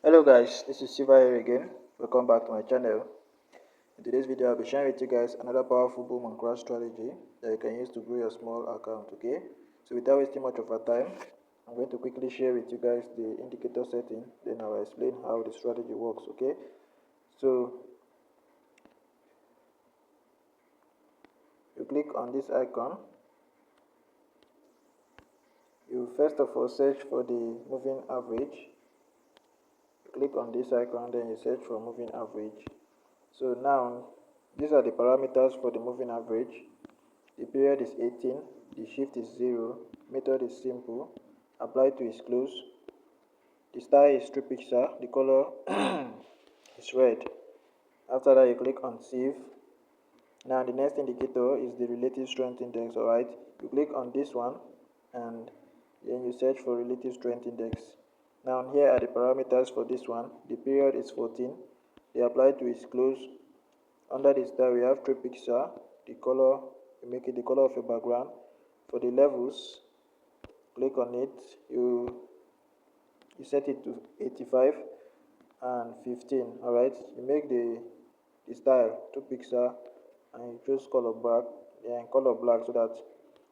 Hello guys, this is Siva here again. Welcome back to my channel. In today's video, I'll be sharing with you guys another powerful boom and crash strategy that you can use to grow your small account, okay? So without wasting much of our time, I'm going to quickly share with you guys the indicator setting, then I'll explain how the strategy works, okay? So you click on this icon. You first of all search for the moving average. Click on this icon, then you search for moving average. So now these are the parameters for the moving average. The period is 18, the shift is 0, method is simple, apply to is close, the style is 3 picture, the color is red. After that you click on save. Now the next indicator is the relative strength index. Alright, you click on this one and then you search for relative strength index. Now here are the parameters for this one. The period is 14, the apply to is close. Under the style we have 3 picture, the color, you make it the color of your background. For the levels, click on it, you set it to 85 and 15. Alright, you make the style 2 pixel and you choose color black, so that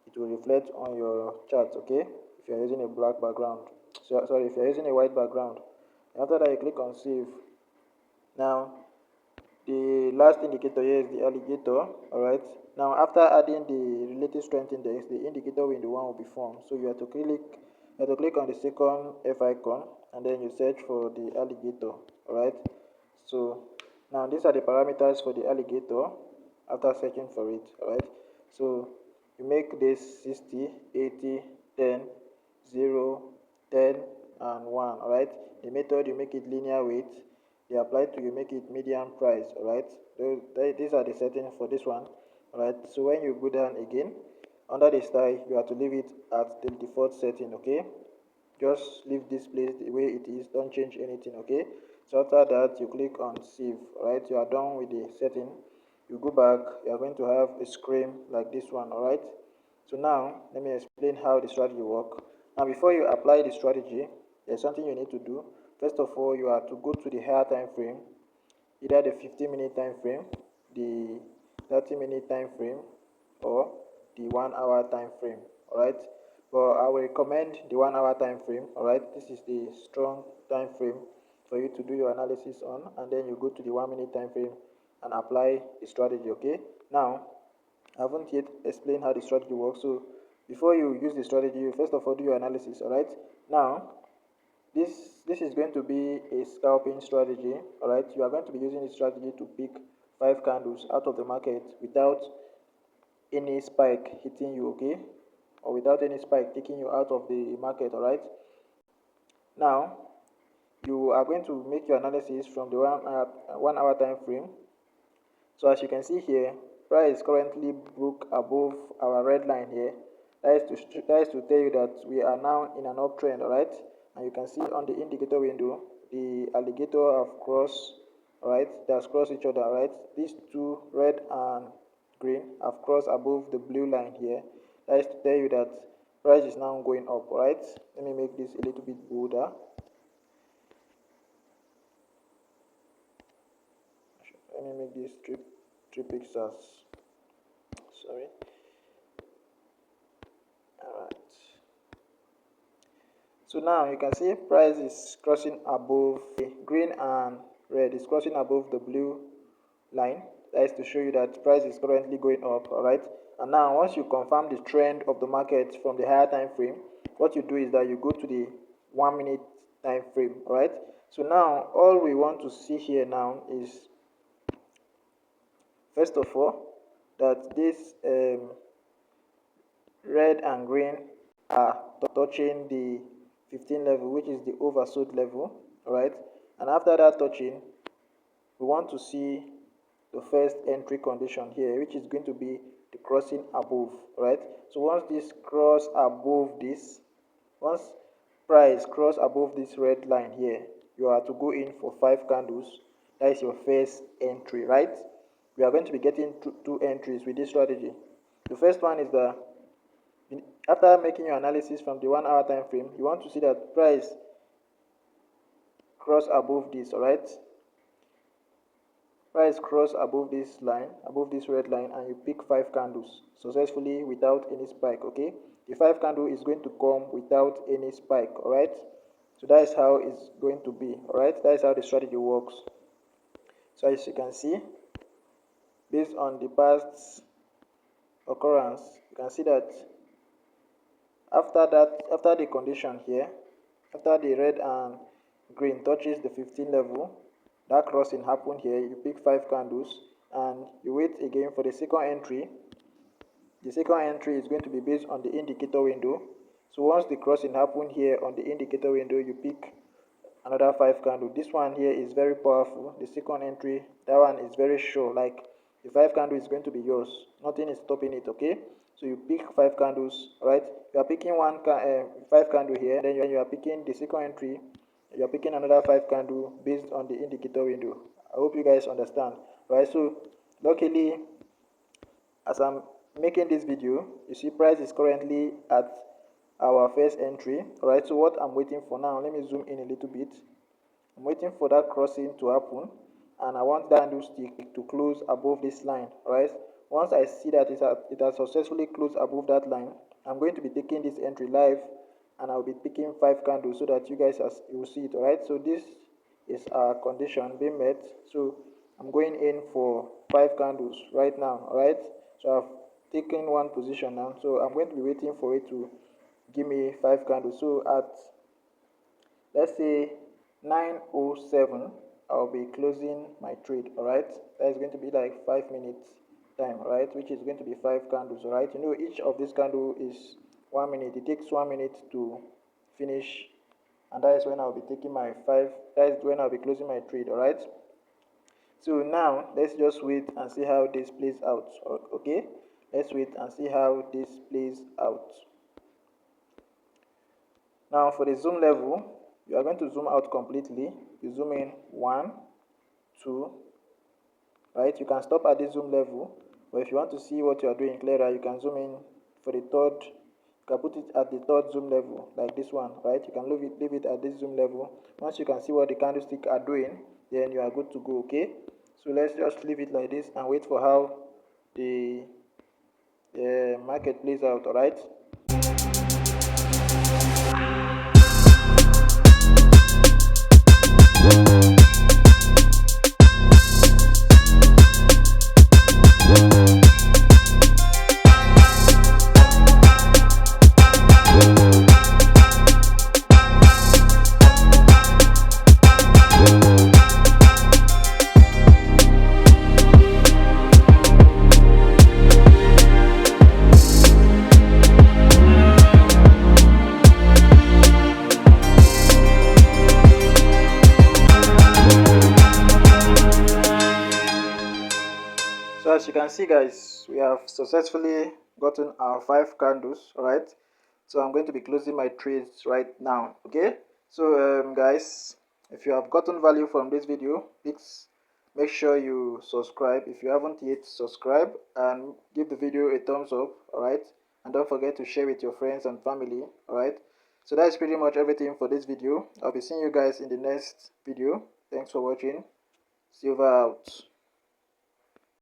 it will reflect on your chart, okay? If you're using a black background, sorry, if you're using a white background. After that you click on save. Now the last indicator here is the alligator. Alright, now after adding the relative strength index, the indicator window one will be formed. So you have to click on the second F icon and then you search for the alligator. Alright, so now these are the parameters for the alligator after searching for it. Alright, so you make this 60, 80, 10, 0, 10 and 1. Alright, the method you make it linear weight. The apply to you make it median price. Alright, these are the settings for this one. Alright, so when you go down again under the style, you have to leave it at the default setting. Okay, just leave this place the way it is, don't change anything. Okay, so after that you click on save. Alright, you are done with the setting. You go back, you are going to have a screen like this one. Alright, so now let me explain how the strategy works. Now before you apply the strategy, there's something you need to do. First of all, you have to go to the higher time frame, either the 15-minute time frame, the 30-minute time frame, or the 1 hour time frame. Alright, but I will recommend the 1 hour time frame. Alright, this is the strong time frame for you to do your analysis on, and then you go to the 1 minute time frame and apply the strategy. Okay, now I haven't yet explained how the strategy works. So before you use the strategy, you first of all do your analysis. Alright, now this is going to be a scalping strategy. Alright, you are going to be using this strategy to pick 5 candles out of the market without any spike hitting you, okay, or without any spike taking you out of the market. Alright, now you are going to make your analysis from the 1 hour time frame. So as you can see here, price currently broke above our red line here. That is to tell you that we are now in an uptrend. Alright, and you can see on the indicator window the alligator have crossed. Alright, they have crossed each other. Alright, these two, red and green, have crossed above the blue line here. That is to tell you that price is now going up. Alright, let me make this a little bit bolder. Let me make this 3 pixels. Sorry. Alright, so now you can see price is crossing above the green and red, is crossing above the blue line. That is to show you that price is currently going up. Alright, and now once you confirm the trend of the market from the higher time frame, what you do is that you go to the 1 minute time frame. Alright, so now all we want to see here now is, first of all, that this red and green are touching the 15 level, which is the oversold level. Alright, and after that touching, we want to see the first entry condition here, which is going to be the crossing above. Right, so once this cross above this, once price cross above this red line here, you are to go in for 5 candles. That is your first entry. Right, we are going to be getting two entries with this strategy. The first one is that after making your analysis from the 1 hour time frame, you want to see that price cross above this, all right? Price cross above this line, above this red line, and you pick 5 candles successfully without any spike. Okay, the 5 candle is going to come without any spike. All right, so that is how it's going to be. All right, that is how the strategy works. So as you can see, based on the past occurrence, you can see that after the condition here, after the red and green touches the 15 level, that crossing happened here. You pick 5 candles and you wait again for the second entry. The second entry is going to be based on the indicator window. So once the crossing happened here on the indicator window, you pick another 5 candle. This one here is very powerful. The second entry, that one is very sure. Like the 5 candle is going to be yours. Nothing is stopping it. Okay, so you pick 5 candles. Right, you are picking 5 candle here, then you are picking the second entry, you are picking another 5 candle based on the indicator window. I hope you guys understand. Right, so luckily, as I'm making this video, you see price is currently at our first entry. All right, so what I'm waiting for now, let me zoom in a little bit. I'm waiting for that crossing to happen, and I want that candlestick to close above this line. All right, once I see that it has successfully closed above that line, I'm going to be taking this entry live, and I'll be picking 5 candles so that you guys you will see it. All right, so this is our condition being met. So I'm going in for 5 candles right now. All right, so I've taken one position now, so I'm going to be waiting for it to give me 5 candles. So at, let's say, 9:07, I'll be closing my trade. All right, that is going to be like 5 minutes time, right, which is going to be 5 candles. All right, you know, each of this candle is 1 minute. It takes 1 minute to finish, and that is when I'll be taking my 5. That is when I'll be closing my trade. All right, so now let's just wait and see how this plays out. Okay, let's wait and see how this plays out. Now for the zoom level, you are going to zoom out completely. You zoom in 1, 2, right? You can stop at this zoom level, but if you want to see what you are doing clearer, you can zoom in for the third. You can put it at the third zoom level, like this one, right? You can leave it at this zoom level. Once you can see what the candlestick are doing, then you are good to go. Okay, so let's just leave it like this and wait for how the market plays out. All right. So as you can see, guys, we have successfully gotten our 5 candles. All right, so I'm going to be closing my trades right now. Okay, so guys, if you have gotten value from this video, please make sure you subscribe if you haven't yet. Subscribe and give the video a thumbs up. All right, and don't forget to share with your friends and family. All right, so that's pretty much everything for this video. I'll be seeing you guys in the next video. Thanks for watching. Silver out.